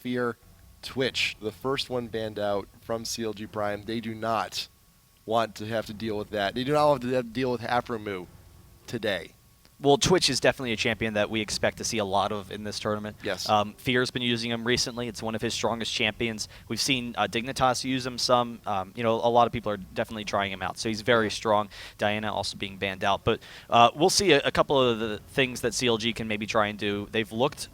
FeaR, Twitch, the first one banned out from CLG Prime. They do not want to have to deal with that. They do not want to have to deal with Afromu today. Well, Twitch is definitely a champion that we expect to see a lot of in this tournament. Yes. FeaR's been using him recently. It's one of his strongest champions. We've seen Dignitas use him some. A lot of people are definitely trying him out. So he's very strong. Diana also being banned out. But we'll see a couple of the things that CLG can maybe try and do. They've looked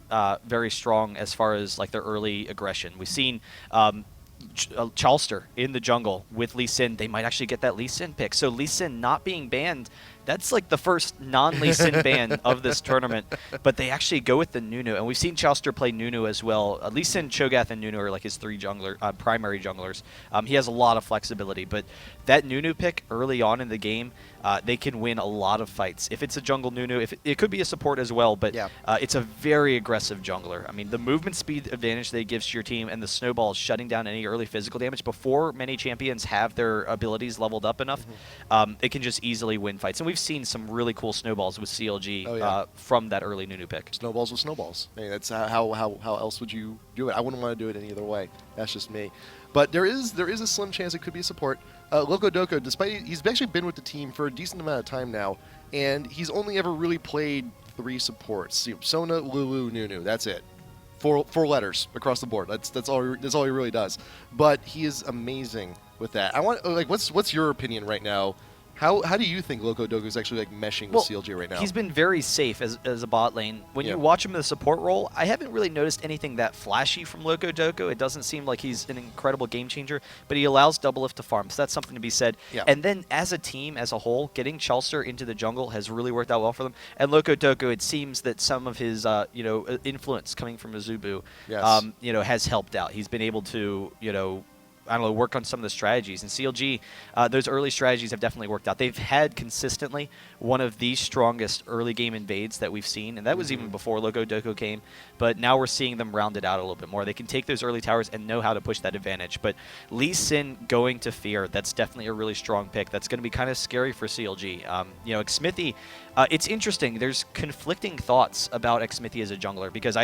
very strong as far as like their early aggression. We've seen Chalster in the jungle with Lee Sin. They might actually get that Lee Sin pick. So Lee Sin not being banned, that's like the first non-Lee Sin ban of this tournament. But they actually go with the Nunu. And we've seen Chalster play Nunu as well. Lee Sin, Cho'Gath, and Nunu are like his three primary junglers. He has a lot of flexibility. But that Nunu pick early on in the game, they can win a lot of fights. If it's a jungle Nunu, it could be a support as well, but it's a very aggressive jungler. I mean, the movement speed advantage that it gives to your team and the snowballs shutting down any early physical damage before many champions have their abilities leveled up enough, it can just easily win fights. And we've seen some really cool snowballs with CLG from that early Nunu pick. Snowballs with snowballs. I mean, that's how else would you do it? I wouldn't want to do it any other way. That's just me. But there is a slim chance it could be a support. Loco Doco, despite he's actually been with the team for a decent amount of time now, and he's only ever really played 3 supports: Sona, Lulu, Nunu. That's it. Four letters across the board. That's all he really does. But he is amazing with that. I want what's your opinion right now? How do you think Loco Doco is actually meshing with CLG right now? He's been very safe as a bot lane. When you watch him in the support role, I haven't really noticed anything that flashy from Loco Doco. It doesn't seem like he's an incredible game changer, but he allows Doublelift to farm, so that's something to be said. And then as a team, as a whole, getting Chalster into the jungle has really worked out well for them. And Loco Doco, it seems that some of his influence coming from Azubu has helped out. He's been able to work on some of the strategies. And CLG, those early strategies have definitely worked out. They've had consistently one of the strongest early game invades that we've seen, and that was even before Loco Doco came. But now we're seeing them round it out a little bit more. They can take those early towers and know how to push that advantage. But Lee Sin going to FeaR, that's definitely a really strong pick. That's going to be kind of scary for CLG. Xmithie, it's interesting. There's conflicting thoughts about Xmithie as a jungler because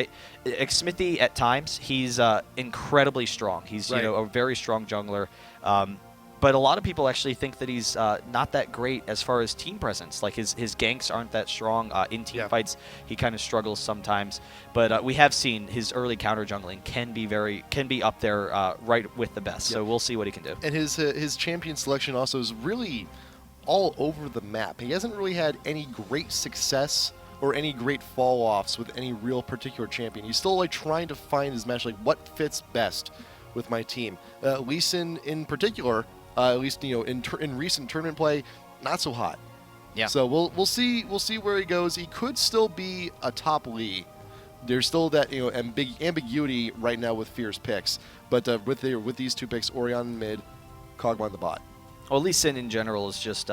Xmithie at times he's incredibly strong. He's a very strong jungler. But a lot of people actually think that he's not that great as far as team presence. Like his ganks aren't that strong in team fights. He kind of struggles sometimes. But we have seen his early counter jungling can be up there right with the best. So we'll see what he can do. And his champion selection also is really all over the map. He hasn't really had any great success or any great fall-offs with any real particular champion. He's still trying to find his match, what fits best with my team. Lee Sin in particular, at least in recent tournament play, not so hot. Yeah. So we'll see where he goes. He could still be a top Lee. There's still that ambiguity right now with FeaR's picks, but with these 2 picks, Orion in mid, Kog'Maw in the bot. Well, Lee Sin in general is just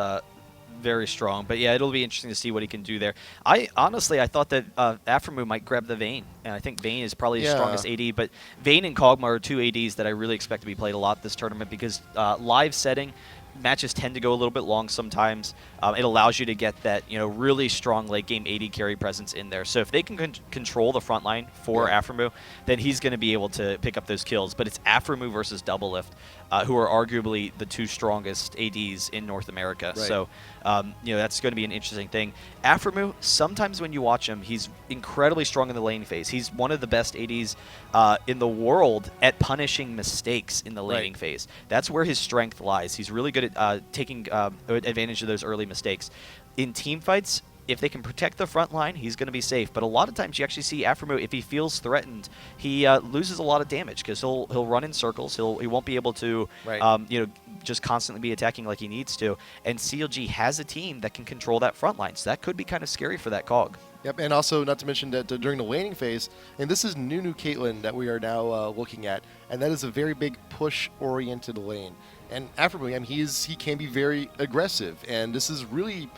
very strong. But yeah, it'll be interesting to see what he can do there. I thought that Afromu might grab the Vayne. And I think Vayne is probably his strongest AD. But Vayne and Kog'Maw are 2 ADs that I really expect to be played a lot this tournament because live setting, matches tend to go a little bit long sometimes. It allows you to get that really strong late game AD carry presence in there. So if they can control the front line for Afromu, then he's going to be able to pick up those kills. But it's Afromu versus Doublelift, who are arguably the 2 strongest ADs in North America. Right. So that's going to be an interesting thing. Afromu, sometimes when you watch him, he's incredibly strong in the lane phase. He's one of the best ADs in the world at punishing mistakes in the laning phase. That's where his strength lies. He's really good at taking advantage of those early mistakes. In team fights, if they can protect the front line, he's going to be safe. But a lot of times you actually see Afromu, if he feels threatened, he loses a lot of damage because he'll run in circles. He won't be able to just constantly be attacking like he needs to. And CLG has a team that can control that front line, so that could be kind of scary for that Cog. Yep, and also not to mention that during the laning phase, and this is Nunu Caitlyn that we are now looking at, and that is a very big push-oriented lane. And Afromu, he can be very aggressive, and this is really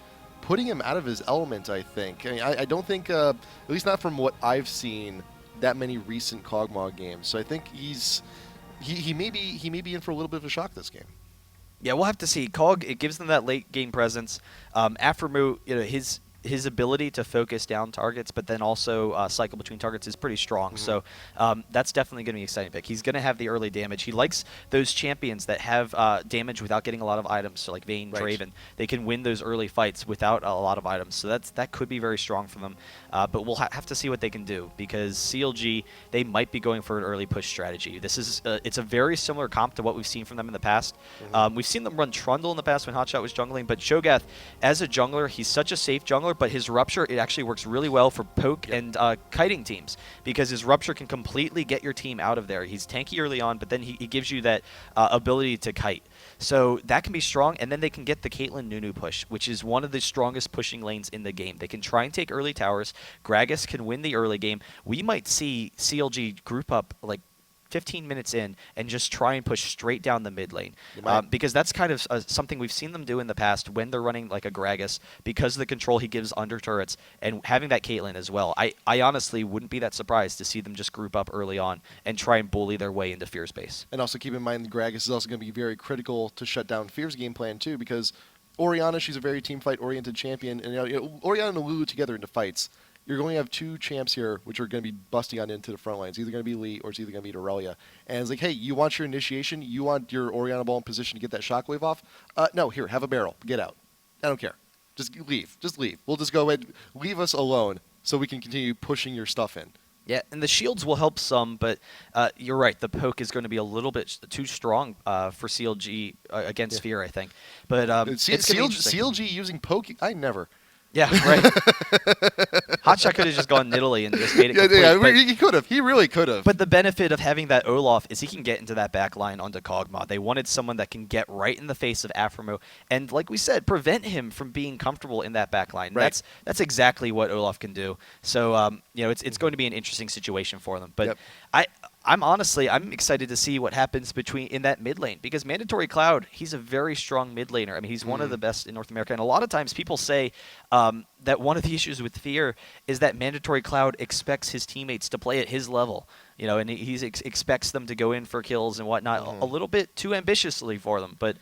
putting him out of his element, I think. I don't think, at least not from what I've seen, that many recent Kog'Maw games. So I think he may be in for a little bit of a shock this game. Yeah, we'll have to see. Cog, it gives them that late game presence. Afromu, his his ability to focus down targets, but then also cycle between targets is pretty strong. So that's definitely going to be an exciting pick. He's going to have the early damage. He likes those champions that have damage without getting a lot of items. So like Vayne, Draven, they can win those early fights without a lot of items. So that could be very strong for them. But we'll have to see what they can do, because CLG, they might be going for an early push strategy. This is it's a very similar comp to what we've seen from them in the past. We've seen them run Trundle in the past when Hotshot was jungling, but Cho'Gath, as a jungler, he's such a safe jungler, but his Rupture, it actually works really well for poke and kiting teams, because his Rupture can completely get your team out of there. He's tanky early on, but then he gives you that ability to kite. So that can be strong, and then they can get the Caitlyn Nunu push, which is one of the strongest pushing lanes in the game. They can try and take early towers. Gragas can win the early game. We might see CLG group up like 15 minutes in and just try and push straight down the mid lane, because that's kind of something we've seen them do in the past when they're running like a Gragas, because of the control he gives under turrets and having that Caitlyn as well. I honestly wouldn't be that surprised to see them just group up early on and try and bully their way into FeaR's base. And also keep in mind the Gragas is also going to be very critical to shut down FeaR's game plan too, because Orianna, she's a very team fight oriented champion, and Orianna and Lulu together into fights. You're going to have two champs here which are going to be busting on into the front line. It's either going to be Lee or it's either going to be Aurelia. And it's like, hey, you want your initiation? You want your Orianna ball in position to get that shockwave off? No, here, have a barrel. Get out. I don't care. Just leave. Just leave. We'll just go ahead. Leave us alone so we can continue pushing your stuff in. Yeah, and the shields will help some, but you're right. The poke is going to be a little bit too strong for CLG against FeaR, I think. But CLG using poke, I never. Yeah, right. Hotshot could have just gone Nidalee and just made it complete. Yeah, he could have. He really could have. But the benefit of having that Olaf is he can get into that back line onto Kog'Maw. They wanted someone that can get right in the face of Aphromo and, like we said, prevent him from being comfortable in that back line. Right. That's exactly what Olaf can do. So, it's going to be an interesting situation for them. But I'm excited to see what happens in that mid lane, because Mandatory Cloud, he's a very strong mid laner. I mean, he's one of the best in North America, and a lot of times people say that one of the issues with FeaR is that Mandatory Cloud expects his teammates to play at his level. And he expects them to go in for kills and whatnot a little bit too ambitiously for them. But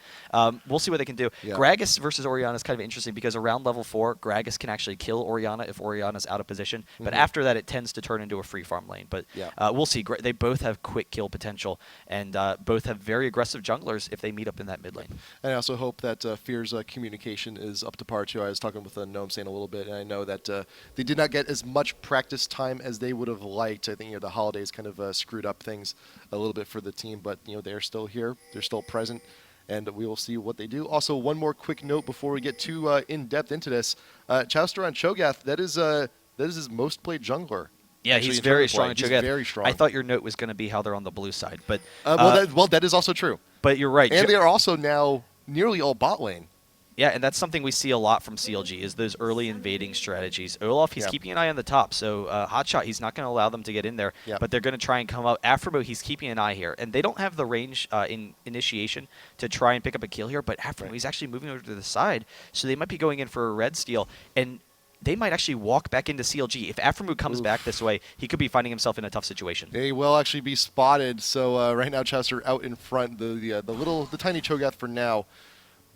we'll see what they can do. Yeah. Gragas versus Orianna is kind of interesting, because around level 4, Gragas can actually kill Orianna if Orianna's out of position. But after that, it tends to turn into a free farm lane. But we'll see. They both have quick kill potential, and both have very aggressive junglers if they meet up in that mid lane. And I also hope that FeaR's communication is up to par, too. I was talking with Gnome Sane a little bit, and I know that they did not get as much practice time as they would have liked. I think the holidays kind of screwed up things a little bit for the team, but they're still here, they're still present, and we will see what they do. Also, one more quick note before we get too in depth into this: Chowster on Cho'Gath, that is his most played jungler. Yeah, he's very strong. He's very strong. I thought your note was going to be how they're on the blue side, but that is also true. But you're right, and they are also now nearly all bot lane. Yeah, and that's something we see a lot from CLG, is those early invading strategies. Olaf, he's keeping an eye on the top, so Hotshot, he's not going to allow them to get in there, but they're going to try and come out. Aphromo, he's keeping an eye here, and they don't have the range in initiation to try and pick up a kill here, but Aphromo, he's actually moving over to the side, so they might be going in for a red steal, and they might actually walk back into CLG. If Aphromo comes back this way, he could be finding himself in a tough situation. They will actually be spotted, so right now Chester out in front, the tiny Cho'Gath for now.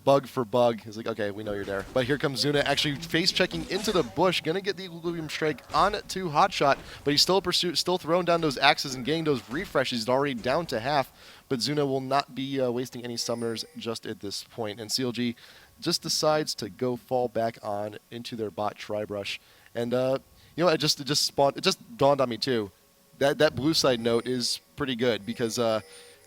Bug for bug. He's like, okay, we know you're there. But here comes Zuna actually face-checking into the bush. Going to get the Equilibrium Strike on to Hotshot, but he's still throwing down those axes and getting those refreshes. He's already down to half, but Zuna will not be wasting any summoners just at this point. And CLG just decides to go fall back on into their bot Tribrush. And, it just dawned on me, too. That blue side note is pretty good, because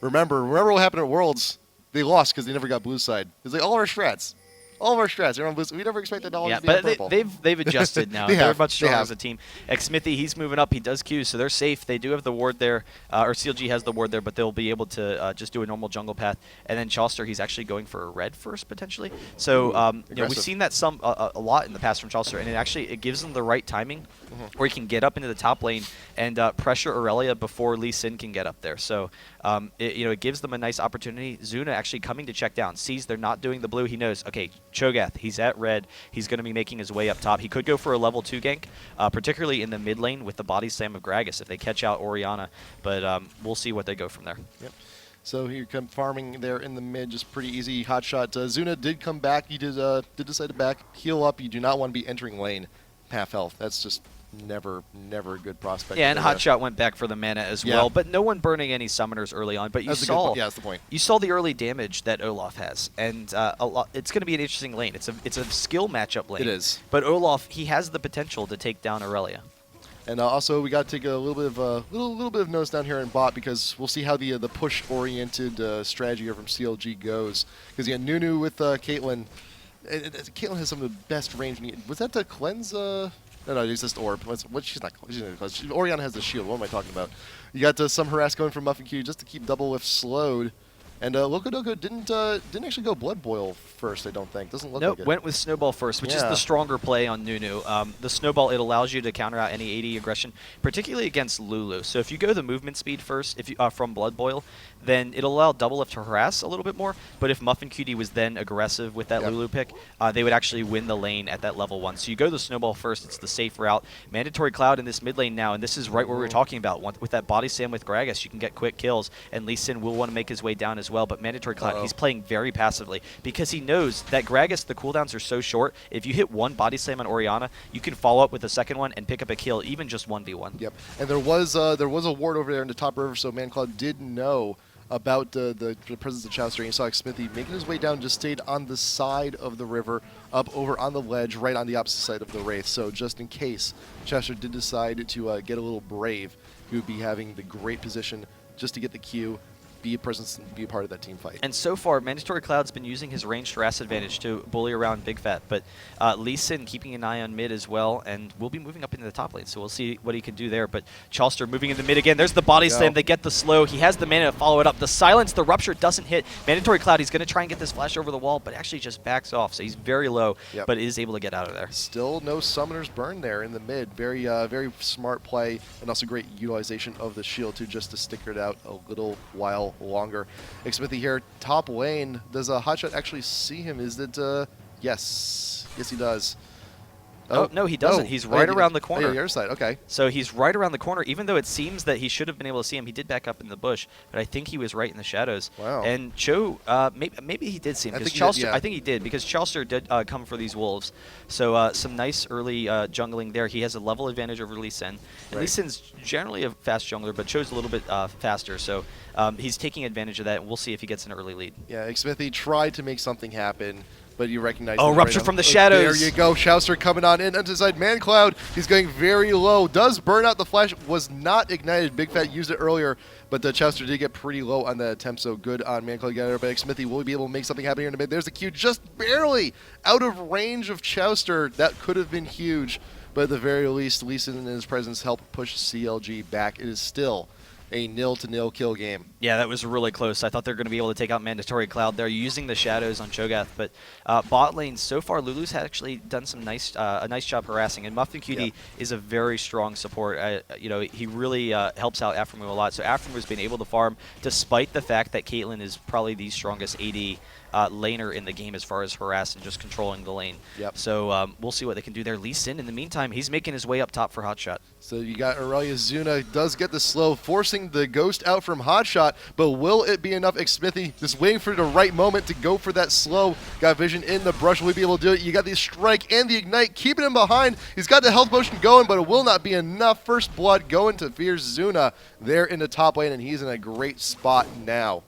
remember what happened at Worlds? They lost because they never got blue side. It's like all of our strats. They're on blue. We never expected all to be on purple. They've adjusted now. They're much stronger as a team. Xmithy, he's moving up. He does Q, so they're safe. They do have the ward there, or CLG has the ward there, but they'll be able to just do a normal jungle path. And then Chauster, he's actually going for a red first potentially. So we've seen that a lot in the past from Chauster, and it gives them the right timing where he can get up into the top lane and pressure Aurelia before Lee Sin can get up there. So it gives them a nice opportunity. Zuna actually coming to check down, sees they're not doing the blue. He knows, okay, Cho'Gath, he's at red. He's going to be making his way up top. He could go for a level 2 gank, particularly in the mid lane with the body slam of Gragas if they catch out Orianna. But we'll see what they go from there. Yep. So he come farming there in the mid, just pretty easy. Hot shot. Zuna did come back. He did decide to back heal up. You do not want to be entering lane half health. That's just never a good prospect. Yeah, and Hotshot went back for the mana as well, but no one burning any summoners early on. But you saw, that's the point. You saw the early damage that Olaf has, and it's going to be an interesting lane. It's a skill matchup lane. It is. But Olaf, he has the potential to take down Aurelia. And also, we got to take a little bit of little bit of notice down here in bot, because we'll see how the push-oriented strategy here from CLG goes. Because you got Nunu with Caitlyn. Caitlyn has some of the best range. Was that to cleanse? No, it's just orb. She's not cleanse. Orianna has the shield. What am I talking about? You got some harass going from Muffin Q just to keep double lift slowed. And Lokodoko didn't actually go Blood Boil first, I don't think. Doesn't look like it. Went with Snowball first, which is the stronger play on Nunu. The Snowball, it allows you to counter out any AD aggression, particularly against Lulu. So if you go the movement speed first, if you from Blood Boil, then it'll allow Double Lift to harass a little bit more. But if Muffin Cutie was then aggressive with that Lulu pick, they would actually win the lane at that level 1. So you go the Snowball first, it's the safe route. Mandatory Cloud in this mid lane now, and this is right where we were talking about. With that body slam with Gragas, you can get quick kills, and Lee Sin will want to make his way down as well. But Mandatory Cloud, he's playing very passively because he knows that Gragas, the cooldowns are so short. If you hit one body slam on Orianna, you can follow up with a second one and pick up a kill, even just 1v1. Yep, and there was a ward over there in the top river, so ManCloud did know about the presence of Chowster. And you saw Smithy making his way down, just stayed on the side of the river, up over on the ledge, right on the opposite side of the Wraith. So just in case Chowster did decide to get a little brave, he would be having the great position just to get the Q, be a presence, and be a part of that team fight. And so far, Mandatory Cloud's been using his ranged harass advantage to bully around Big Fat, but Lee Sin keeping an eye on mid as well, and we'll be moving up into the top lane, so we'll see what he can do there. But Chalster moving into mid again. There's the body slam. They get the slow. He has the mana to follow it up. The silence, the rupture doesn't hit. Mandatory Cloud, he's going to try and get this flash over the wall, but actually just backs off, so he's very low, but is able to get out of there. Still no summoners burn there in the mid. Very smart play, and also great utilization of the shield too, just to stick it out a little while longer. Smithy here, top lane. Does a Hotshot actually see him? Is it, yes. Yes, he does. Oh, no, he doesn't. He's right around the corner. Oh, yeah, the other side, okay. So he's right around the corner, even though it seems that he should have been able to see him. He did back up in the bush, but I think he was right in the shadows. Wow. And Cho, maybe he did see him. I think he did, because Chalster did come for these wolves. So some nice early jungling there. He has a level advantage over Lee Sin. And Lee Sin's generally a fast jungler, but Cho's a little bit faster. So he's taking advantage of that, and we'll see if he gets an early lead. Yeah, Smithy tried to make something happen, but you recognize... Oh, rupture from the shadows. There you go. Chowster coming on in. Inside ManCloud. He's going very low. Does burn out. The flash was not ignited. Big Fat used it earlier, but the Chowster did get pretty low on that attempt, so good on ManCloud. But Smithy will be able to make something happen here in the mid. There's the Q just barely out of range of Chowster. That could have been huge, but at the very least, Lee Sin and his presence helped push CLG back. It is still a 0-0 kill game. Yeah, that was really close. I thought they were going to be able to take out Mandatory Cloud there using the shadows on Cho'Gath, but bot lane so far, Lulu's had actually done some a nice job harassing, and Muffin Cutie is a very strong support. He really helps out Aframu a lot. So Aframu's been able to farm despite the fact that Caitlyn is probably the strongest AD laner in the game as far as harass and just controlling the lane. So we'll see what they can do there. Lee Sin, in the meantime, he's making his way up top for Hotshot. So you got Aurelia. Zuna does get the slow, forcing the ghost out from Hotshot, but will it be enough? Smithy just waiting for the right moment to go for that slow. Got vision in the brush. Will he be able to do it? You got the strike and the ignite, keeping him behind. He's got the health potion going, but it will not be enough. First blood going to FeaR's Zuna there in the top lane, and he's in a great spot now.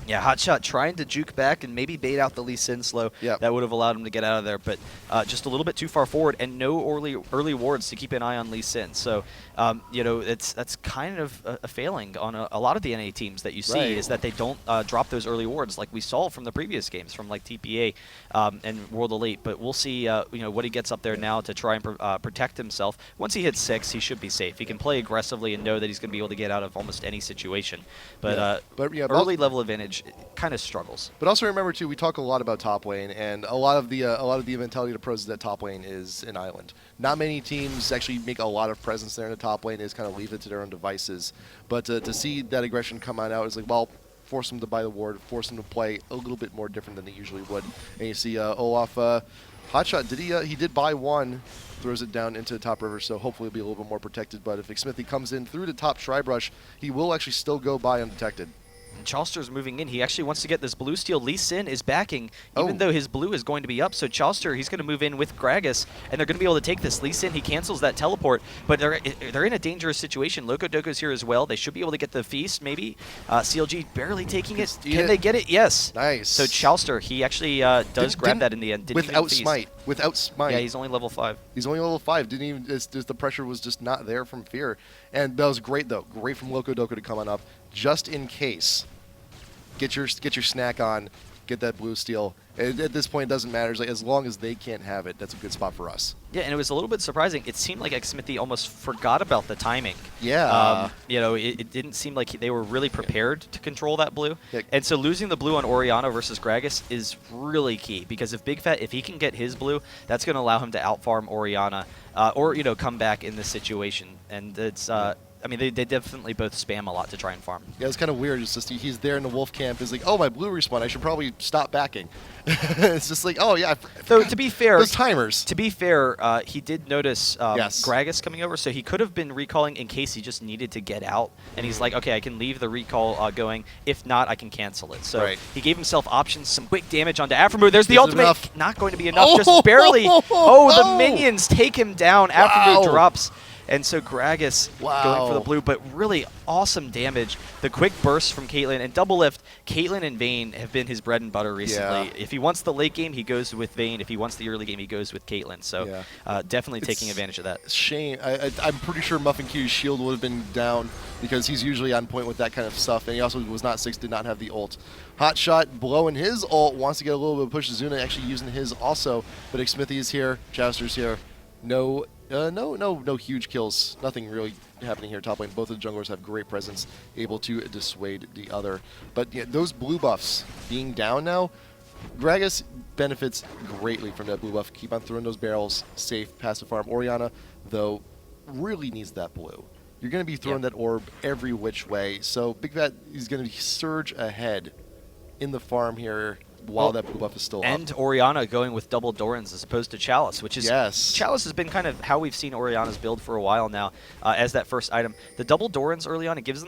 Yeah, Hotshot trying to juke back and maybe bait out the Lee Sin slow. That would have allowed him to get out of there, but just a little bit too far forward and no early wards to keep an eye on Lee Sin. So, that's kind of a failing on a lot of the NA teams that you see, is that they don't drop those early wards like we saw from the previous games from like TPA and World Elite. But we'll see what he gets up there now to try and protect himself. Once he hits 6, he should be safe. He can play aggressively and know that he's going to be able to get out of almost any situation. But early level advantage kind of struggles. But also remember too, we talk a lot about top lane, and a lot of the mentality of the pros is that top lane is an island. Not many teams actually make a lot of presence there in the top lane. They just kind of leave it to their own devices. But to see that aggression come on out is like, well, force them to buy the ward, force them to play a little bit more different than they usually would. And you see Olaf, Hotshot, he did buy one, throws it down into the top river, so hopefully he'll be a little bit more protected. But if Smithy comes in through the top Tri Brush, he will actually still go by undetected. Chalster's moving in. He actually wants to get this blue steal. Lee Sin is backing, even though his blue is going to be up. So Chalster, he's going to move in with Gragas, and they're going to be able to take this. Lee Sin, he cancels that teleport, but they're in a dangerous situation. Loco Doco's here as well. They should be able to get the feast, maybe. CLG barely taking it. Can they get it? Yes. Nice. So Chalster, he actually does grab that in the end. Without smite. Without smite. Yeah, he's only level 5. He's only level 5. Didn't even. The pressure was just not there from FeaR, and that was great though. Great from Loco Doco to come on up, just in case. Get your snack on, get that blue steal. At this point, it doesn't matter. It's like, as long as they can't have it, that's a good spot for us. Yeah, and it was a little bit surprising. It seemed like xMithy almost forgot about the timing. Yeah. You know, it didn't seem like they were really prepared to control that blue. Yeah. And so losing the blue on Orianna versus Gragas is really key, because if Big Fat, if he can get his blue, that's going to allow him to outfarm Orianna or, you know, come back in this situation. And it's... I mean, they definitely both spam a lot to try and farm. Yeah, it's kind of weird. It's just he's there in the wolf camp. He's like, oh, my blue respawn. I should probably stop backing. It's just like, oh, yeah. Though, to be fair, those timers. To be fair, he did notice yes. Gragas coming over, so he could have been recalling in case he just needed to get out. And he's like, okay, I can leave the recall going. If not, I can cancel it. So he gave himself options, some quick damage onto Aphromoo. There's the ultimate. Enough? Not going to be enough, just barely. Oh, the minions take him down. Aphromoo drops. And so Gragas going for the blue, but really awesome damage. The quick burst from Caitlyn and double lift. Caitlyn and Vayne have been his bread and butter recently. Yeah. If he wants the late game, he goes with Vayne. If he wants the early game, he goes with Caitlyn. So definitely taking advantage of that. Shame. I'm pretty sure Muffin Q's shield would have been down because he's usually on point with that kind of stuff. And he also was not 6, did not have the ult. Hot Shot blowing his ult, wants to get a little bit of push. Zuna actually using his also. But xMithy is here. Jouster's here. No huge kills. Nothing really happening here top lane. Both of the junglers have great presence, able to dissuade the other. But yeah, those blue buffs being down now, Gragas benefits greatly from that blue buff. Keep on throwing those barrels, safe, passive farm. Orianna, though, really needs that blue. You're going to be throwing that orb every which way. So Big Fat is going to surge ahead in the farm here while that blue buff is still up. And Orianna going with double Dorans as opposed to Chalice, which is Chalice has been kind of how we've seen Orianna's build for a while now as that first item. The double Dorans early on, it gives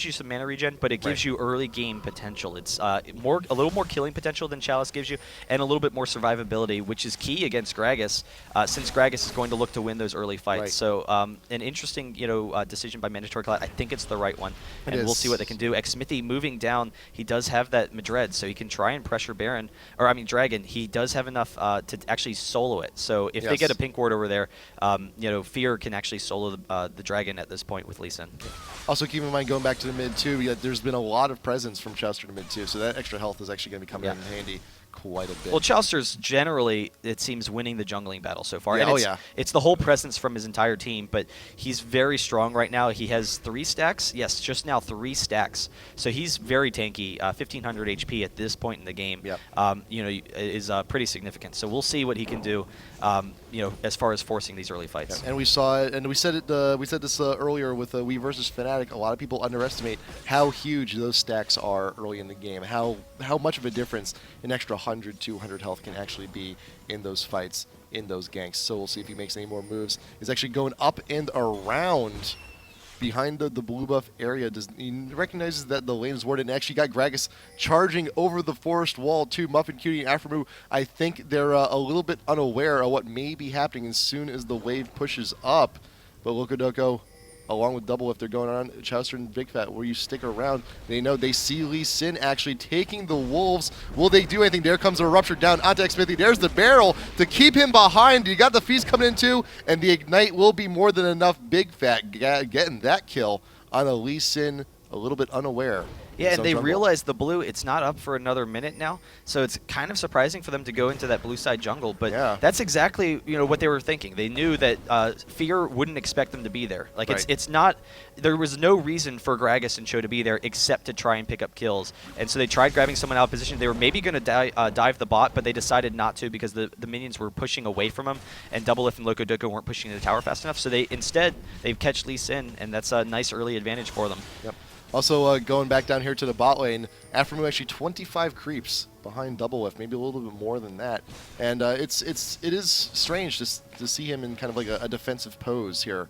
you some mana regen, but it gives you early game potential. It's a little more killing potential than Chalice gives you, and a little bit more survivability, which is key against Gragas, since Gragas is going to look to win those early fights. So an interesting decision by Mandatory Cloud. I think it's the right one, and we'll see what they can do. xMithy moving down, he does have that Madred, so he can try and pressure Baron, or I mean Dragon. He does have enough to actually solo it. So if they get a pink ward over there, FeaR can actually solo the Dragon at this point with Lee Sin. Also keep in mind, going back to the mid too, there's been a lot of presence from Chester to mid too, so that extra health is actually going to be coming in handy quite a bit. Well, Chalster's generally, it seems, winning the jungling battle so far. Yeah, And it's the whole presence from his entire team, but he's very strong right now. He has 3 stacks. Yes, just now 3 stacks. So he's very tanky. 1,500 HP at this point in the game, is pretty significant. So we'll see what he can do, as far as forcing these early fights. Yeah, and we saw it, and we said it. We said this earlier with We versus Fnatic. A lot of people underestimate how huge those stacks are early in the game. How much of a difference an extra 100, 200 health can actually be in those fights, in those ganks. So we'll see if he makes any more moves. He's actually going up and around behind the blue buff area. He recognizes that the lane is warded, and actually got Gragas charging over the forest wall to Muffin Cutie and Aphromoo. I think they're a little bit unaware of what may be happening as soon as the wave pushes up. But Loco Doco, along with double, if they're going on Chaucer and Big Fat, where you stick around, they see Lee Sin actually taking the wolves. Will they do anything? There comes a rupture down onto xMithy. There's the barrel to keep him behind. You got the feast coming in too, and the ignite will be more than enough. Big Fat getting that kill on a Lee Sin, a little bit unaware. Yeah, and they realize the blue, it's not up for another minute now, so it's kind of surprising for them to go into that blue side jungle, but that's exactly what they were thinking. They knew that FeaR wouldn't expect them to be there. Like it's not, there was no reason for Gragas and Cho to be there except to try and pick up kills, and so they tried grabbing someone out of position. They were maybe going to dive the bot, but they decided not to because the minions were pushing away from them, and Doublelift and Loco Doco weren't pushing the tower fast enough, so they catch Lee Sin, and that's a nice early advantage for them. Yep. Also, going back down here to the bot lane, Aphromoo actually 25 creeps behind Doublelift, maybe a little bit more than that. And it is strange to see him in kind of like a defensive pose here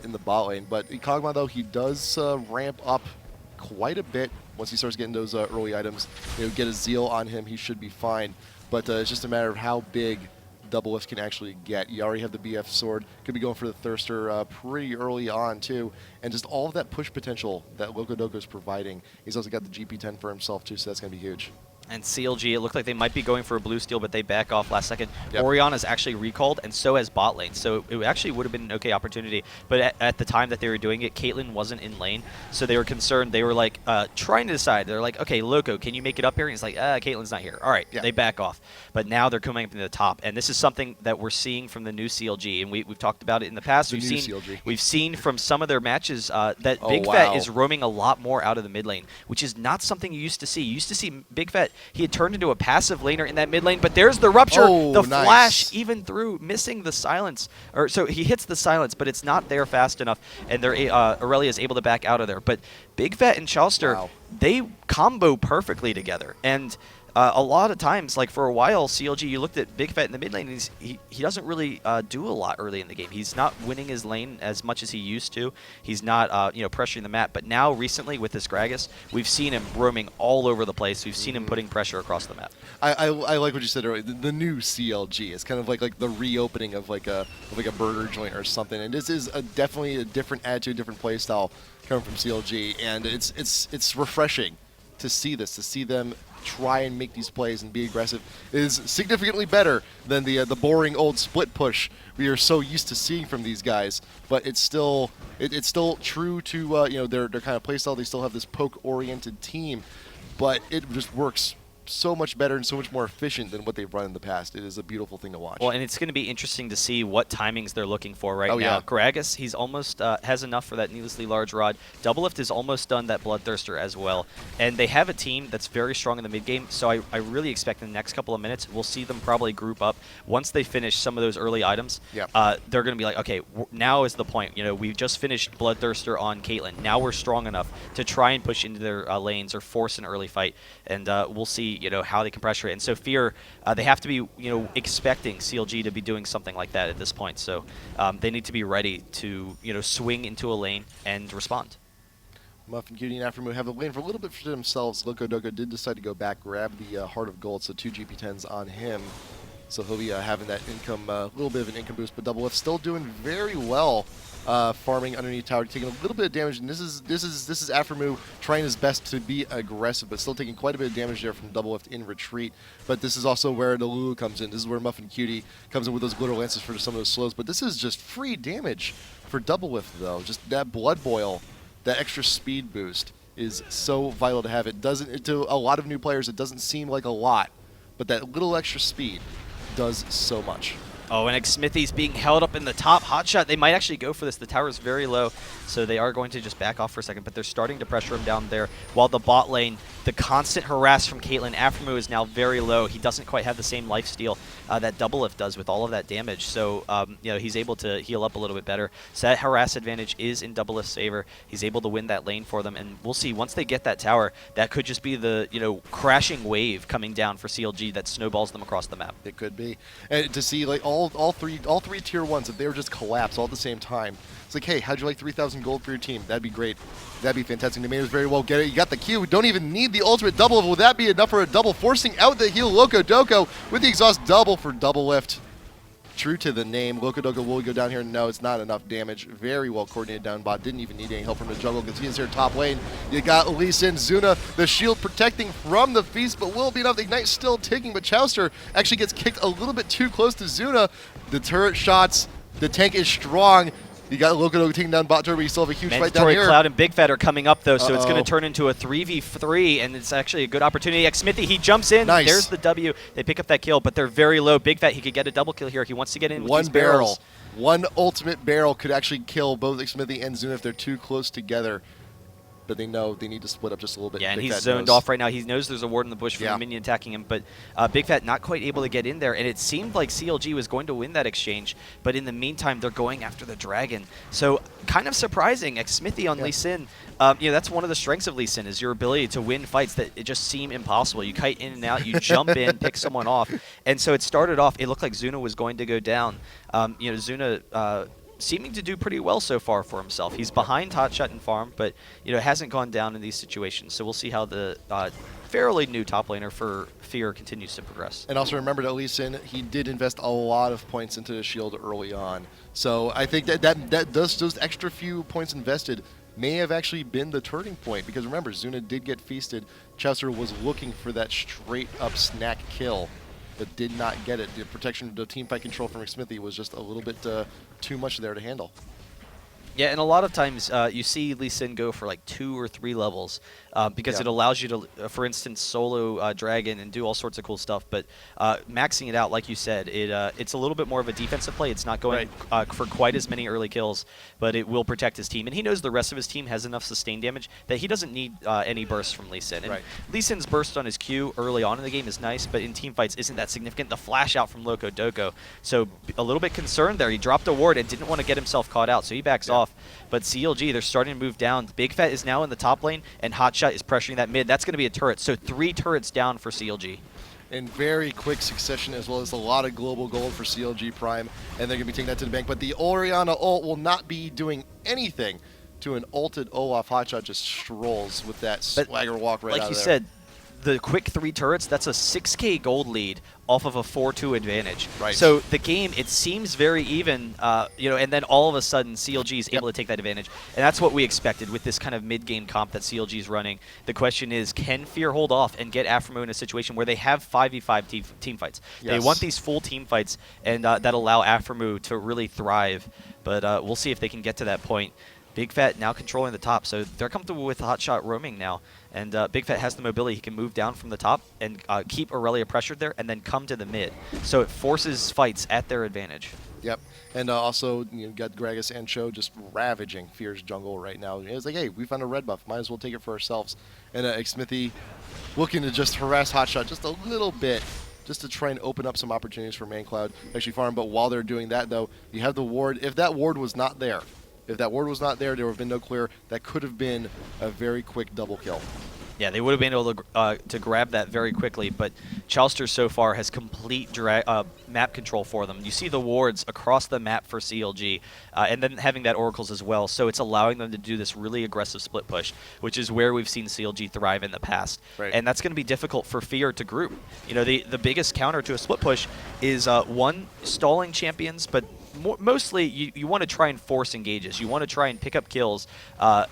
in the bot lane. But Kog'Maw, though, he does ramp up quite a bit. Once he starts getting those early items, get a Zeal on him, he should be fine. But it's just a matter of how big Doublelift can actually get. You already have the BF sword, could be going for the Thirster pretty early on too, and just all of that push potential that Loco is providing. He's also got the GP10 for himself too, so that's going to be huge. And CLG, it looked like they might be going for a blue steal, but they back off last second. Yep. Orion is actually recalled, and so has bot lane. So it actually would have been an okay opportunity. But at the time that they were doing it, Caitlyn wasn't in lane, so they were concerned. They were like trying to decide. They're like, okay, Loco, can you make it up here? And he's like, Caitlyn's not here. All right, they back off. But now they're coming up to the top, and this is something that we're seeing from the new CLG, and we've talked about it in the past. We've seen from some of their matches that Big Fat is roaming a lot more out of the mid lane, which is not something you used to see. You used to see Big Fat, he had turned into a passive laner in that mid lane, but there's the rupture, the flash even through, missing the silence. So he hits the silence, but it's not there fast enough, and Aurelia is able to back out of there. But Big Fat and Chalster, they combo perfectly together. And a lot of times, like for a while, CLG, you looked at Big Fat in the mid lane, and he doesn't really do a lot early in the game. He's not winning his lane as much as he used to. He's not pressuring the map. But now, recently, with this Gragas, we've seen him roaming all over the place. We've seen him putting pressure across the map. I like what you said earlier. The new CLG. It's kind of like the reopening of like a burger joint or something. And this is definitely a different attitude, different play style coming from CLG, and it's refreshing to see this, to see them try and make these plays and be aggressive. It is significantly better than the boring old split push we are so used to seeing from these guys. But it's still true to their kind of play style. They still have this poke-oriented team, but it just works so much better and so much more efficient than what they've run in the past. It is a beautiful thing to watch. Well, and it's going to be interesting to see what timings they're looking for right now. Yeah. Gragas, he's almost has enough for that needlessly large rod. Doublelift is almost done that Bloodthirster as well. And they have a team that's very strong in the mid game, so I really expect in the next couple of minutes we'll see them probably group up. Once they finish some of those early items, they're going to be like, okay, now is the point. We just finished Bloodthirster on Caitlyn. Now we're strong enough to try and push into their lanes or force an early fight. And we'll see how they can pressure it. And so FeaR, they have to be expecting CLG to be doing something like that at this point. So they need to be ready to swing into a lane and respond. Muffin Cutie and Aftermoon have the lane for a little bit for themselves. Loco did decide to go back, grab the Heart of Gold, so 2 GP10s on him. So he'll be having that income, a little bit of an income boost, but Doublelift still doing very well. Farming underneath tower, taking a little bit of damage, and this is Aftermoo trying his best to be aggressive, but still taking quite a bit of damage there from Doublelift in retreat. But this is also where the Lulu comes in. This is where Muffin Cutie comes in with those glitter lances for some of those slows. But this is just free damage for Doublelift, though. Just that blood boil, that extra speed boost is so vital to have. It doesn't, to a lot of new players, it doesn't seem like a lot, but that little extra speed does so much. Oh, and Smithy's being held up in the top. Hotshot, they might actually go for this. The tower is very low, so they are going to just back off for a second, but they're starting to pressure him down there. While the bot lane, the constant harass from Caitlyn, Aftermoo is now very low. He doesn't quite have the same lifesteal that Doublelift does with all of that damage, so he's able to heal up a little bit better. So that harass advantage is in Doublelift's favor. He's able to win that lane for them, and we'll see. Once they get that tower, that could just be the crashing wave coming down for CLG that snowballs them across the map. It could be. And to see like all three tier 1s, if they were just collapse all at the same time, it's like, hey, how'd you like 3,000 gold for your team? That'd be great. That'd be fantastic. They may as very well get it. You got the Q. Don't even need the ultimate double. Will that be enough for a double? Forcing out the heal Loco with the exhaust double for Doublelift. True to the name, Loco will go down here. No, it's not enough damage. Very well coordinated down bot. Didn't even need any help from the jungle because he is here top lane. You got Lee Sin, Zuna, the shield protecting from the feast, but will be enough. The Ignite still ticking, but Chowster actually gets kicked a little bit too close to Zuna. The turret shots, the tank is strong. You got Loco taking down bot turret, but you still have a huge fight down here. Cloud and Big Fat are coming up, though, so it's going to turn into a 3v3, and it's actually a good opportunity. Smithy, he jumps in. Nice. There's the W. They pick up that kill, but they're very low. Big Fat, he could get a double kill here. He wants to get in with these barrels. One ultimate barrel could actually kill both Smithy and Zuna if they're too close together. But they know they need to split up just a little bit. Yeah, and he's zoned off right now. He knows there's a ward in the bush from the minion attacking him, but Big Fat not quite able to get in there, and it seemed like CLG was going to win that exchange, but in the meantime, they're going after the dragon. So kind of surprising, Smithy on Lee Sin. That's one of the strengths of Lee Sin, is your ability to win fights that it just seem impossible. You kite in and out, you jump in, pick someone off, and so it started off, it looked like Zuna was going to go down. Zuna seeming to do pretty well so far for himself. He's behind Hotshot and Farm, but hasn't gone down in these situations. So we'll see how the fairly new top laner for FeaR continues to progress. And also remember that Lee Sin, he did invest a lot of points into the shield early on. So I think that those extra few points invested may have actually been the turning point, because remember, Zuna did get feasted. Chaucer was looking for that straight up snack kill, but did not get it. The protection, the teamfight control from Smithy was just a little bit too much there to handle. Yeah, and a lot of times you see Lee Sin go for like 2 or 3 levels because it allows you to, for instance, solo Dragon and do all sorts of cool stuff. But maxing it out, like you said, it's a little bit more of a defensive play. It's not going for quite as many early kills, but it will protect his team. And he knows the rest of his team has enough sustained damage that he doesn't need any bursts from Lee Sin. And Lee Sin's burst on his Q early on in the game is nice, but in teamfights isn't that significant. The flash out from Loco Doco. So a little bit concerned there. He dropped a ward and didn't want to get himself caught out, so he backs off. But CLG, they're starting to move down. Big Fat is now in the top lane, and Hotshot is pressuring that mid. That's going to be a turret. So 3 turrets down for CLG. In very quick succession, as well as a lot of global gold for CLG Prime, and they're going to be taking that to the bank. But the Orianna ult will not be doing anything to an ulted Olaf. Hotshot just strolls with that swagger walk right out of there. Like you said, the quick 3 turrets, that's a 6k gold lead off of a 4-2 advantage. So the game, it seems very even, and then all of a sudden CLG is able to take that advantage. And that's what we expected with this kind of mid-game comp that CLG is running. The question is, can FeaR hold off and get Aphromo in a situation where they have 5v5 team fights? They want these full team fights and that allow Aphromo to really thrive. But we'll see if they can get to that point. Big Fat now controlling the top, so they're comfortable with Hotshot roaming now. And Big Fat has the mobility. He can move down from the top and keep Aurelia pressured there and then come to the mid. So it forces fights at their advantage. Yep. And also, you got Gragas and Cho just ravaging FeaR's jungle right now. It's like, hey, we found a red buff. Might as well take it for ourselves. And Smithy looking to just harass Hotshot just a little bit, just to try and open up some opportunities for MainCloud actually farm. But while they're doing that, though, you have the ward. If that ward was not there, there would have been no clear. That could have been a very quick double kill. Yeah, they would have been able to grab that very quickly, but Chaucer so far has complete map control for them. You see the wards across the map for CLG, and then having that oracles as well, so it's allowing them to do this really aggressive split push, which is where we've seen CLG thrive in the past. And that's going to be difficult for FeaR to group. The biggest counter to a split push is one, stalling champions, but mostly you want to try and force engages. You want to try and pick up kills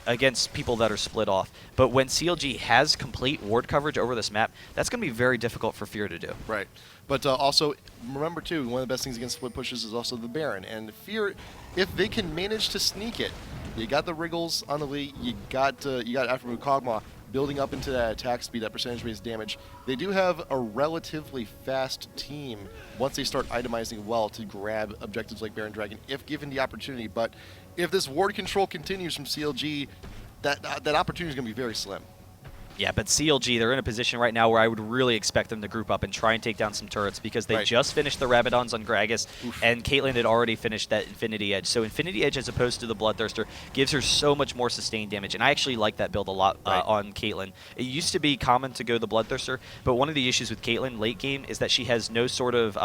against people that are split off. But when CLG has complete ward coverage over this map, that's going to be very difficult for FeaR to do. Right. But also, remember too, one of the best things against split pushes is also the Baron. And FeaR, if they can manage to sneak it, you got the Wriggles on the lead, you got Aphromo Kog'Maw building up into that attack speed, that percentage-based damage. They do have a relatively fast team once they start itemizing well to grab objectives like Baron Dragon, if given the opportunity. But if this ward control continues from CLG, that opportunity is going to be very slim. Yeah, but CLG, they're in a position right now where I would really expect them to group up and try and take down some turrets, because they just finished the Rabadons on Gragas, and Caitlyn had already finished that Infinity Edge. So Infinity Edge, as opposed to the Bloodthirster, gives her so much more sustained damage, and I actually like that build a lot on Caitlyn. It used to be common to go the Bloodthirster, but one of the issues with Caitlyn late game is that she has no sort of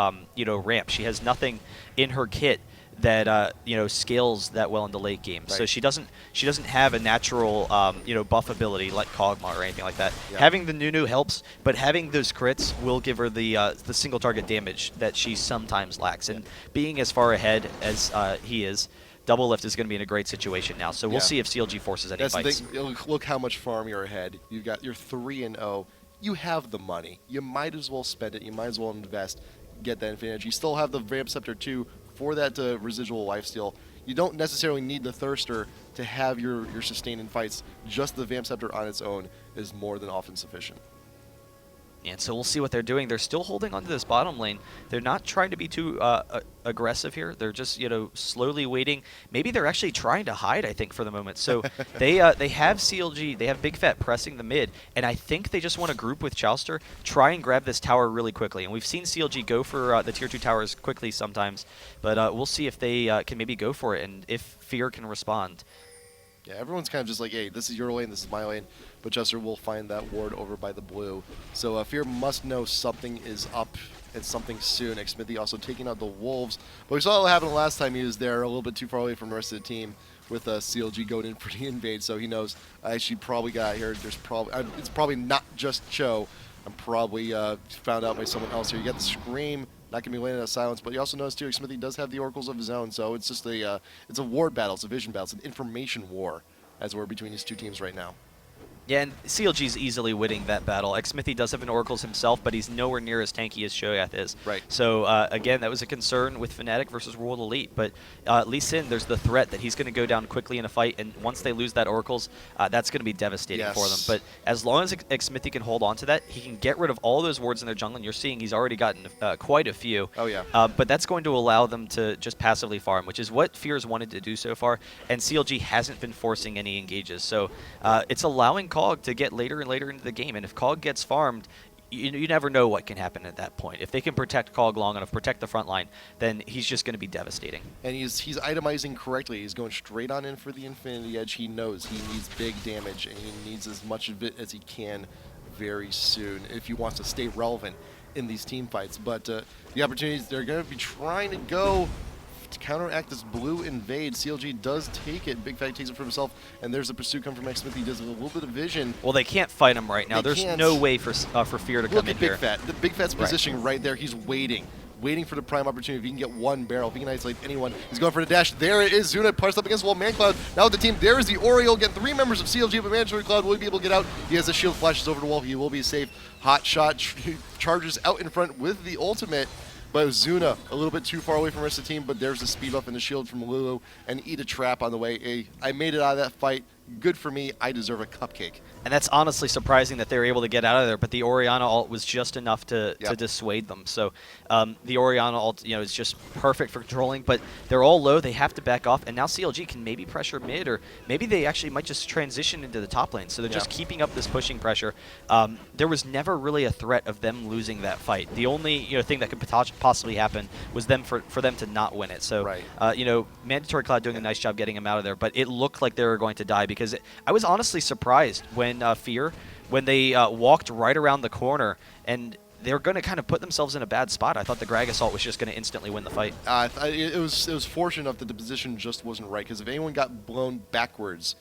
ramp. She has nothing in her kit that scales that well into late game. So she doesn't have a natural buff ability like Kog'Maw or anything like that. Having the Nunu helps, but having those crits will give her the single target damage that she sometimes lacks. And being as far ahead as he is, Double Lift is going to be in a great situation now. So we'll see if CLG forces any fights. The thing. Look how much farm you're ahead. You're 3-0. You have the money. You might as well spend it. You might as well invest. Get that advantage. You still have the Vamp Scepter too for that residual lifesteal. You don't necessarily need the Thirster to have your sustain in fights. Just the Vamp Scepter on its own is more than often sufficient. And so we'll see what they're doing. They're still holding onto this bottom lane. They're not trying to be too aggressive here. They're just slowly waiting. Maybe they're actually trying to hide, I think, for the moment. So they have CLG, they have Big Fat pressing the mid, and I think they just want to group with Chaucer, try and grab this tower really quickly. And we've seen CLG go for the tier 2 towers quickly sometimes, but we'll see if they can maybe go for it and if FeaR can respond. Yeah, everyone's kind of just like, hey, this is your lane, this is my lane, but Chester will find that ward over by the blue. So FeaR must know something is up and something soon. Xmithy also taking out the Wolves. But we saw what happened last time he was there, a little bit too far away from the rest of the team, with CLG going in for the invade, so he knows I actually probably got here. There's probably it's probably not just Cho. I'm probably found out by someone else here. You got the Scream, not gonna be landing at silence, but you also notice too, Xmithy does have the oracles of his own, so it's just it's a ward battle, it's a vision battle, it's an information war, as we're between these two teams right now. Yeah, and CLG's easily winning that battle. Xmithy does have an Oracles himself, but he's nowhere near as tanky as Shoyath is. Right. So, again, that was a concern with Fnatic versus World Elite. But Lee Sin, there's the threat that he's going to go down quickly in a fight, and once they lose that Oracles, that's going to be devastating for them. But as long as Xmithy can hold on to that, he can get rid of all those wards in their jungle, and you're seeing he's already gotten quite a few. Oh, yeah. But that's going to allow them to just passively farm, which is what FeaR's wanted to do so far, and CLG hasn't been forcing any engages. So it's allowing COG to get later and later into the game, and if COG gets farmed, you never know what can happen at that point. If they can protect COG long enough, protect the front line, then he's just going to be devastating. And he's itemizing correctly. He's going straight on in for the Infinity Edge. He knows he needs big damage, and he needs as much of it as he can very soon if he wants to stay relevant in these team fights. But the opportunities, they're going to be trying to go to counteract this blue invade. CLG does take it. Big Fat takes it for himself, and there's a pursuit come from Xmithy. He does a little bit of vision. Well, they can't fight him right now. There's no way for FeaR to come in here. Look at Big Fat. The Big Fat's positioning right there. He's waiting for the prime opportunity. If he can get one barrel, if he can isolate anyone, he's going for the dash. There it is. Zuna parsed up against the wall. ManCloud now with the team. There is the Oriole. Again, 3 members of CLG, but Mandatory Cloud will be able to get out. He has a shield, flashes over the wall. He will be safe. Hot shot charges out in front with the ultimate. But Zuna a little bit too far away from the rest of the team, but there's the speed buff and the shield from Lulu, and eat a trap on the way. Hey, I made it out of that fight. Good for me. I deserve a cupcake. And that's honestly surprising that they were able to get out of there, but the Orianna ult was just enough to dissuade them. So the Orianna ult, is just perfect for controlling, but they're all low. They have to back off, and now CLG can maybe pressure mid, or maybe they actually might just transition into the top lane. So they're just keeping up this pushing pressure. There was never really a threat of them losing that fight. The only thing that could possibly happen was for them to not win it. So Mandatory Cloud doing a nice job getting him out of there, but it looked like they were going to die because I was honestly surprised when FeaR, when they walked right around the corner and they're going to kind of put themselves in a bad spot. I thought the Greg Assault was just going to instantly win the fight. It was fortunate enough that the position just wasn't right, because if anyone got blown backwards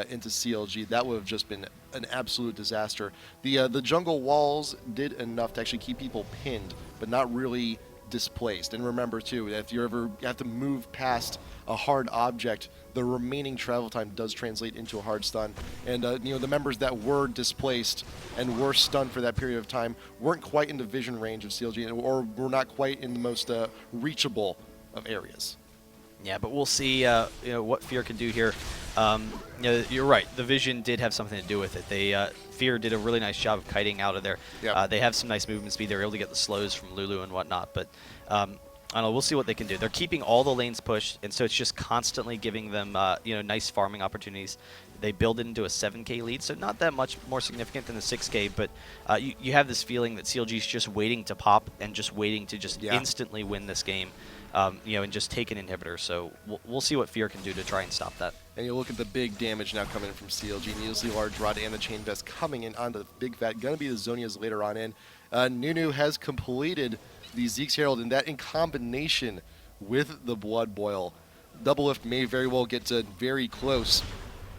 into CLG, that would have just been an absolute disaster. The jungle walls did enough to actually keep people pinned, but not really displaced. And remember too, that if you ever have to move past a hard object, the remaining travel time does translate into a hard stun. And the members that were displaced and were stunned for that period of time weren't quite in the vision range of CLG, or were not quite in the most reachable of areas. Yeah, but we'll see what FeaR can do here. You're right. The vision did have something to do with it. FeaR did a really nice job of kiting out of there. Yep. They have some nice movement speed. They were able to get the slows from Lulu and whatnot. But I don't know. We'll see what they can do. They're keeping all the lanes pushed, and so it's just constantly giving them nice farming opportunities. They build it into a 7K lead, so not that much more significant than the 6K, but you have this feeling that CLG is just waiting to pop and just waiting to just instantly win this game. And just take an inhibitor. So we'll see what FeaR can do to try and stop that. And you look at the big damage now coming in from CLG. Needlessly Large Rod and the Chain Vest coming in onto the Big Fat. Going to be the Zonias later on in. Nunu has completed the Zeke's Herald, and that in combination with the Blood Boil. Doublelift may very well get to very close,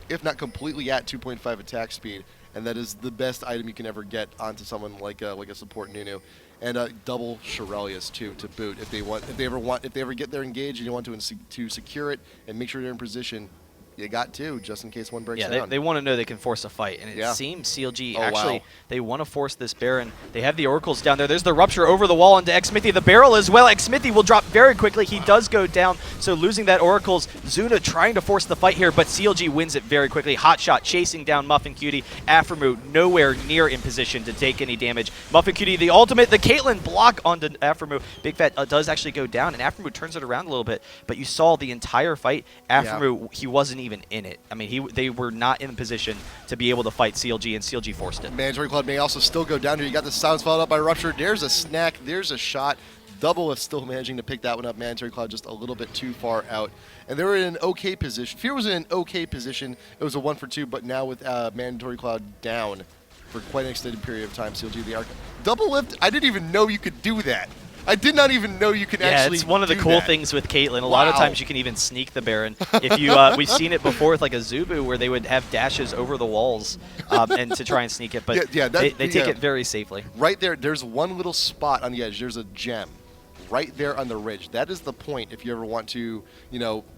if not completely at 2.5 attack speed. And that is the best item you can ever get onto someone like a support Nunu. And double Shirelius too to boot if they ever get there engaged and you want to secure it and make sure they're in position. You got to, just in case one breaks down. Yeah, they want to know they can force a fight, and it seems CLG they want to force this Baron. They have the Oracles down there. There's the Rupture over the wall onto Xmithy. The barrel as well. Xmithy will drop very quickly. He does go down, so losing that Oracles. Zuna trying to force the fight here, but CLG wins it very quickly. Hot shot chasing down Muffin Cutie. Aphromoo nowhere near in position to take any damage. Muffin Cutie, the ultimate, the Caitlyn block onto Aphromoo. Big Fat does actually go down, and Aphromoo turns it around a little bit, but you saw the entire fight. Aphromoo, he wasn't even in it. I mean, they were not in position to be able to fight CLG, and CLG forced it. Mandatory Cloud may also still go down here. You got the silence followed up by Rupture. There's a snack. There's a shot. Doublelift still managing to pick that one up. Mandatory Cloud just a little bit too far out. And they were in an okay position. FeaR was in an okay position. It was a 1-for-2, but now with Mandatory Cloud down for quite an extended period of time, CLG the arc. Doublelift, I didn't even know you could do that. I did not even know you could actually. Yeah, it's one of the do cool that. things with Caitlyn. A lot of times you can even sneak the Baron. If you, we've seen it before with like a Zubu where they would have dashes over the walls and to try and sneak it, but they take it very safely. Right there, there's one little spot on the edge. There's a gem. Right there on the ridge. That is the point if you ever want to,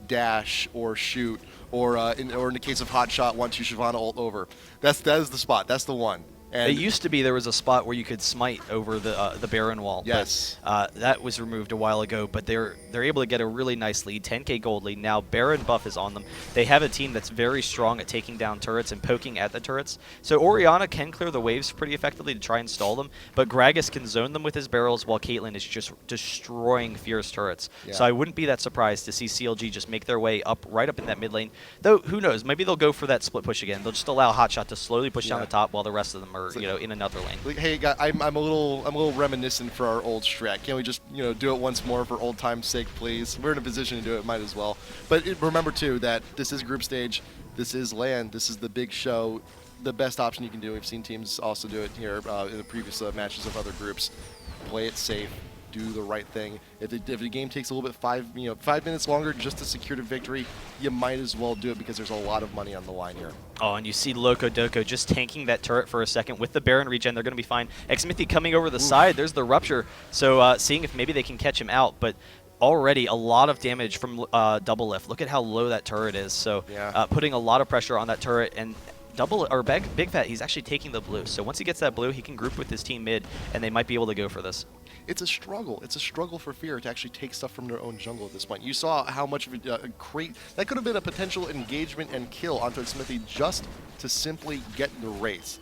dash or shoot, or in the case of Hot Shot, want to Shyvana ult over. That is the spot. That's the one. And it used to be there was a spot where you could smite over the Baron wall. Yes. But, that was removed a while ago, but they're able to get a really nice lead, 10k gold lead. Now Baron buff is on them. They have a team that's very strong at taking down turrets and poking at the turrets. So Orianna can clear the waves pretty effectively to try and stall them, but Gragas can zone them with his barrels while Caitlyn is just destroying FeaR's turrets. Yeah. So I wouldn't be that surprised to see CLG just make their way up right up in that mid lane. Though who knows, maybe they'll go for that split push again. They'll just allow Hotshot to slowly push down the top while the rest of them are in another lane. Like, hey, guys, I'm a little reminiscent for our old strat. Can't we just do it once more for old time's sake, please? We're in a position to do it, might as well. But remember too that this is group stage, this is LAN, this is the big show. The best option you can do. We've seen teams also do it here in the previous matches of other groups. Play it safe. Do the right thing. If the game takes a little bit 5 minutes longer just to secure the victory, you might as well do it because there's a lot of money on the line here. Oh, and you see Loco just tanking that turret for a second with the Baron regen. They're going to be fine. Xmithie coming over the side. There's the rupture. So seeing if maybe they can catch him out, but already a lot of damage from Double Lift. Look at how low that turret is. So putting a lot of pressure on that turret, and Big Fat, he's actually taking the blue. So once he gets that blue, he can group with his team mid, and they might be able to go for this. It's a struggle. It's a struggle for FeaR to actually take stuff from their own jungle at this point. You saw how much of a crate that could have been a potential engagement and kill onto Xmithie just to simply get the race.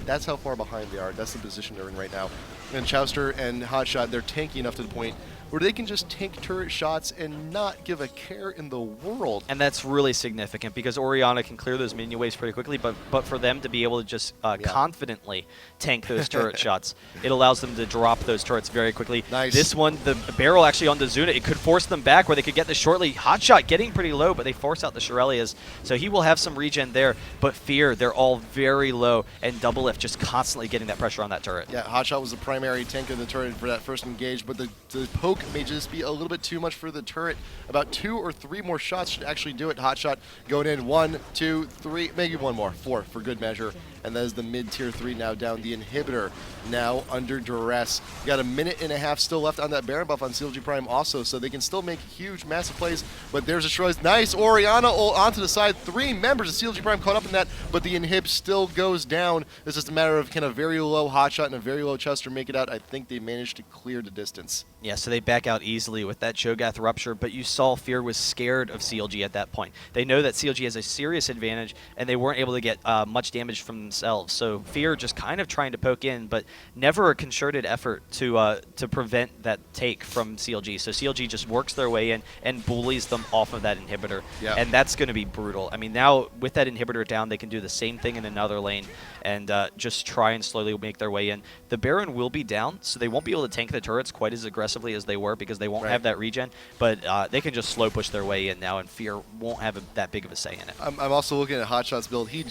That's how far behind they are. That's the position they're in right now. And Chowster and Hotshot, they're tanky enough to the point where they can just tank turret shots and not give a care in the world. And that's really significant because Orianna can clear those minion waves pretty quickly, but for them to be able to just confidently tank those turret shots, it allows them to drop those turrets very quickly. Nice. This one, the barrel actually on the Zuna, it could force them back where they could get this shortly. Hotshot getting pretty low, but they force out the Shirelias, so he will have some regen there. But FeaR, they're all very low, and Double Lift just constantly getting that pressure on that turret. Yeah, Hotshot was the primary tank of the turret for that first engage, but the poke may just be a little bit too much for the turret. About 2 or 3 more shots should actually do it. Hotshot going in 1, 2, 3, maybe 1 more, 4 for good measure. And that is the mid-tier 3 now down. The inhibitor now under duress. You got a minute and a half still left on that Baron buff on CLG Prime also, so they can still make huge, massive plays. But there's a choice. Nice Orianna onto the side. 3 members of CLG Prime caught up in that, but the inhib still goes down. It's just a matter of kind of very low Hotshot and a very low Chester make it out. I think they managed to clear the distance. Yeah, so they back out easily with that Cho'Gath rupture, but you saw FeaR was scared of CLG at that point. They know that CLG has a serious advantage, and they weren't able to get much damage from themselves. So FeaR just kind of trying to poke in, but never a concerted effort to prevent that take from CLG. So CLG just works their way in and bullies them off of that inhibitor, and that's going to be brutal. I mean, now with that inhibitor down, they can do the same thing in another lane and just try and slowly make their way in. The Baron will be down, so they won't be able to tank the turrets quite as aggressively as they were because they won't have that regen, but they can just slow push their way in now, and FeaR won't have that big of a say in it. I'm also looking at Hotshot's build. He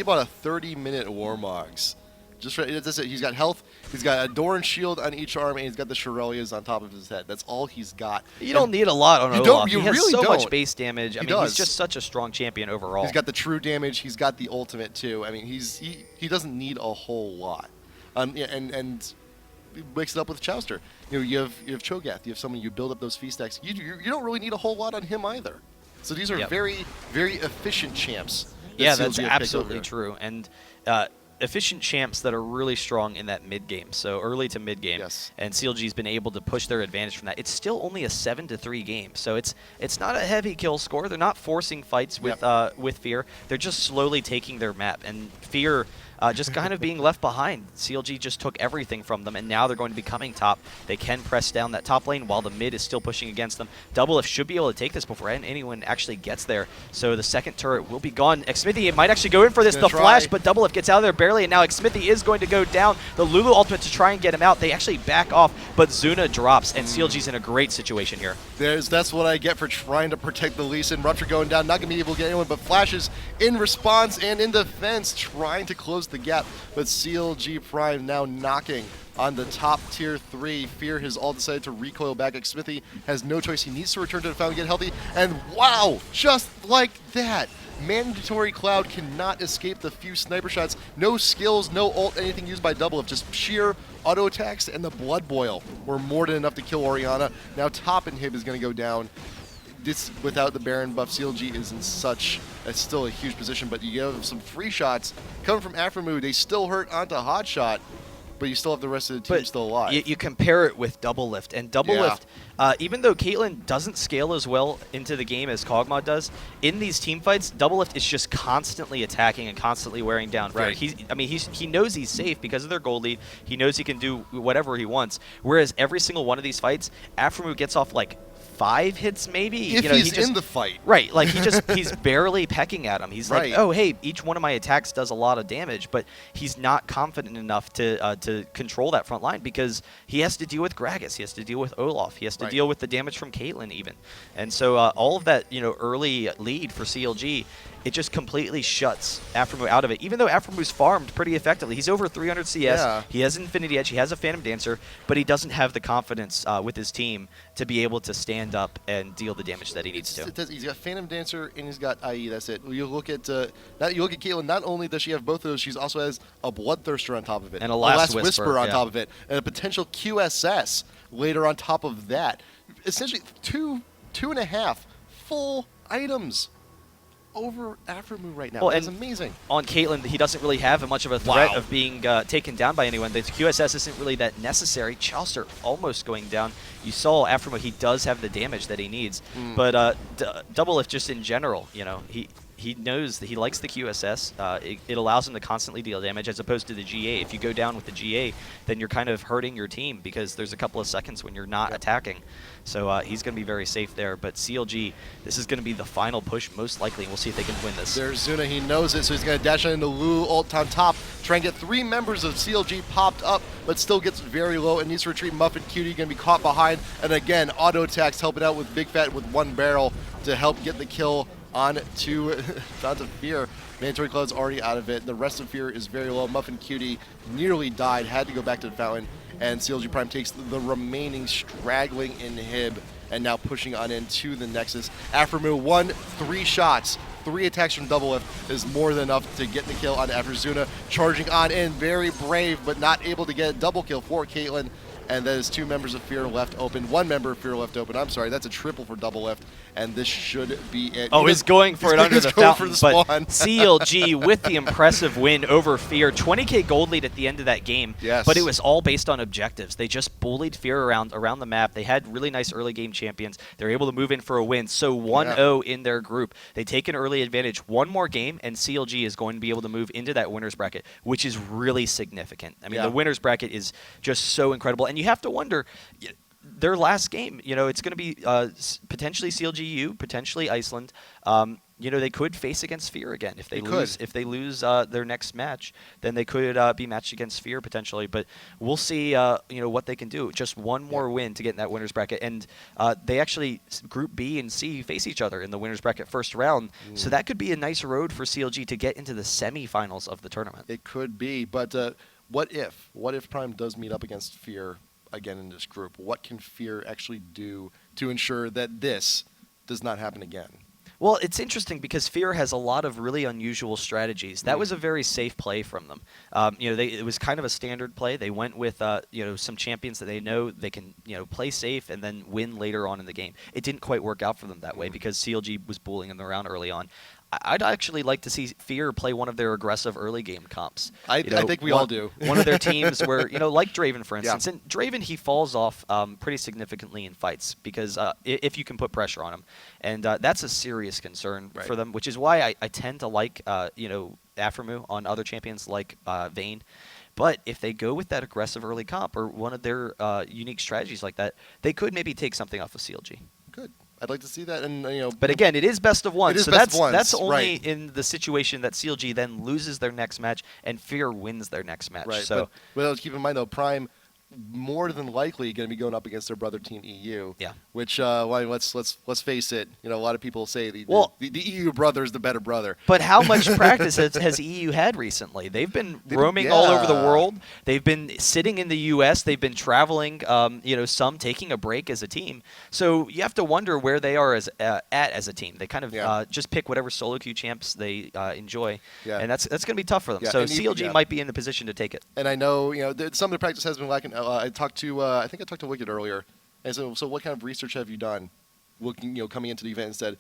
bought a 30-minute Warmogs. Just that's it. He's got health. He's got a Doran shield on each arm, and he's got the Shirelias on top of his head. That's all he's got. You don't need a lot on Olaf. He has so much base damage. I mean, he's just such a strong champion overall. He's got the true damage. He's got the ultimate too. I mean, he doesn't need a whole lot. And mix it up with Chowster. You have Cho'Gath. You have someone you build up these feast stacks. You don't really need a whole lot on him either. So these are very, very efficient champs. Yeah, that's absolutely true. And efficient champs that are really strong in that mid game, so early to mid game. And CLG's been able to push their advantage from that. It's still only a 7-3 game, so it's not a heavy kill score. They're not forcing fights with FeaR. They're just slowly taking their map, and FeaR just kind of being left behind. CLG just took everything from them, and now they're going to be coming top. They can press down that top lane while the mid is still pushing against them. Double Lift should be able to take this before anyone actually gets there. So the second turret will be gone. Xmithie might actually go in for this, the flash, but Double Lift gets out of there barely, and now Xmithie is going to go down. The Lulu ultimate to try and get him out. They actually back off, but Zuna drops, and CLG's in a great situation here. That's what I get for trying to protect the Lee Sin. Rupture going down, not going to be able to get anyone, but flashes in response and in defense, trying to close close the gap, but CLG Prime now knocking on the top tier 3. FeaR has all decided to recoil back. Smithy has no choice. He needs to return to the fountain, get healthy, and wow, just like that. Mandatory Cloud cannot escape the few sniper shots. No skills, no ult, anything used by duel, just sheer auto attacks, and the Blood Boil were more than enough to kill Orianna. Now top inhib is going to go down. This, without the Baron buff, CLG is in it's still a huge position, but you have some free shots coming from Aframu. They still hurt onto Hotshot, but you still have the rest of the team still alive. You compare it with Double Lift, and Double Lift, even though Caitlyn doesn't scale as well into the game as Kog'Maw does, in these team fights, Double Lift is just constantly attacking and constantly wearing down FeaR. Right. He knows he's safe because of their gold lead. He knows he can do whatever he wants. Whereas every single one of these fights, Aframu gets off like 5 hits maybe. If he's in the fight. Right, like he's barely pecking at him. He's like, oh hey, each one of my attacks does a lot of damage, but he's not confident enough to control that front line because he has to deal with Gragas, he has to deal with Olaf, he has to deal with the damage from Caitlyn even. And so all of that, early lead for CLG, it just completely shuts Aframu out of it. Even though Aframu's farmed pretty effectively. He's over 300 CS, he has Infinity Edge, he has a Phantom Dancer, but he doesn't have the confidence with his team to be able to stand up and deal the damage that he needs to. He's got Phantom Dancer and he's got IE, that's it. You look at Caitlyn, not only does she have both of those, she also has a Bloodthirster on top of it. And a Last Whisper on top of it. And a potential QSS later on top of that. Essentially, two and a half full items over Aframu right now. That's amazing. On Caitlyn, he doesn't really have much of a threat of being taken down by anyone. The QSS isn't really that necessary. Chaucer almost going down. You saw Aframu, he does have the damage that he needs. But Double Lift just in general, he knows that he likes the QSS. It allows him to constantly deal damage as opposed to the GA. If you go down with the GA, then you're kind of hurting your team because there's a couple of seconds when you're not attacking. So he's going to be very safe there. But CLG, this is going to be the final push most likely, and we'll see if they can win this. There's Zuna. He knows it, so he's going to dash into Lulu, ult on top, try and get 3 members of CLG popped up, but still gets very low and needs to retreat. Muffin Cutie going to be caught behind, and again, auto attacks helping out with Big Fat with 1 barrel to help get the kill onto FeaR. Mandatory Cloud's already out of it. The rest of FeaR is very low. Muffin Cutie nearly died, had to go back to the fountain, and CLG Prime takes the remaining straggling inhib and now pushing on into the Nexus. Aframu 3 shots. 3 attacks from Double Lift is more than enough to get the kill on Afrazuna. Charging on in, very brave, but not able to get a double kill for Caitlyn. And that is 2 members of FeaR left open. 1 member of FeaR left open. I'm sorry, that's a triple for Double Lift, and this should be it. Oh, he's going for it under the fountain, but CLG with the impressive win over FeaR. 20k gold lead at the end of that game, but it was all based on objectives. They just bullied FeaR around the map. They had really nice early game champions. They're able to move in for a win. So 1-0 in their group. They take an early advantage. 1 more game, and CLG is going to be able to move into that winner's bracket, which is really significant. I mean, the winner's bracket is just so incredible. And you have to wonder, their last game, it's going to be potentially CLGU, potentially Iceland. They could face against FeaR again. If they lose their next match, then they could be matched against FeaR potentially. But we'll see, what they can do. Just 1 more win to get in that winner's bracket, and they actually Group B and C face each other in the winner's bracket first round. So that could be a nice road for CLG to get into the semifinals of the tournament. It could be, but what if Prime does meet up against FeaR again in this group? What can FeaR actually do to ensure that this does not happen again? Well, it's interesting because FeaR has a lot of really unusual strategies. That was a very safe play from them. It was kind of a standard play. They went with some champions that they know they can play safe and then win later on in the game. It didn't quite work out for them that way because CLG was bullying them around early on. I'd actually like to see FeaR play one of their aggressive early game comps. I think we all do. One of their teams where, like Draven, for instance. And Draven, he falls off pretty significantly in fights because if you can put pressure on him. And that's a serious concern for them, which is why I tend to like, Aframu on other champions like Vayne. But if they go with that aggressive early comp or one of their unique strategies like that, they could maybe take something off of CLG. Good. I'd like to see that, and But again, it is best of 1, so that's only right. in the situation that CLG then loses their next match and FeaR wins their next match. Right. So, but keep in mind though, Prime more than likely going to be going up against their brother team EU. Yeah. Which, well, let's face it, a lot of people say the EU brother is the better brother. But how much practice has EU had recently? They've been roaming all over the world. They've been sitting in the U.S. They've been traveling. Some taking a break as a team. So you have to wonder where they are as a team. They kind of just pick whatever solo queue champs they enjoy, and that's going to be tough for them. So CLG might be in the position to take it. And I know some of the practice has been lacking. I think I talked to Wicked earlier, and so what kind of research have you done? Looking, coming into the event and said,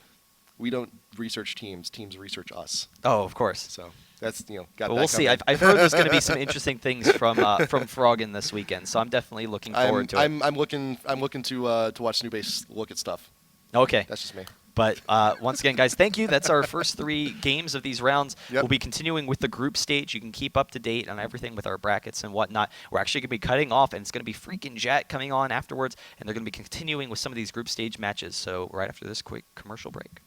we don't research teams; teams research us. Oh, of course. So that's got. But we'll see. I've heard there's going to be some interesting things from Froggen this weekend, so I'm definitely looking forward to it. I'm looking to watch Snoop look at stuff. Okay. That's just me. But once again, guys, thank you. That's our first 3 games of these rounds. Yep. We'll be continuing with the group stage. You can keep up to date on everything with our brackets and whatnot. We're actually going to be cutting off, and it's going to be freaking Jet coming on afterwards, and they're going to be continuing with some of these group stage matches. So right after this quick commercial break.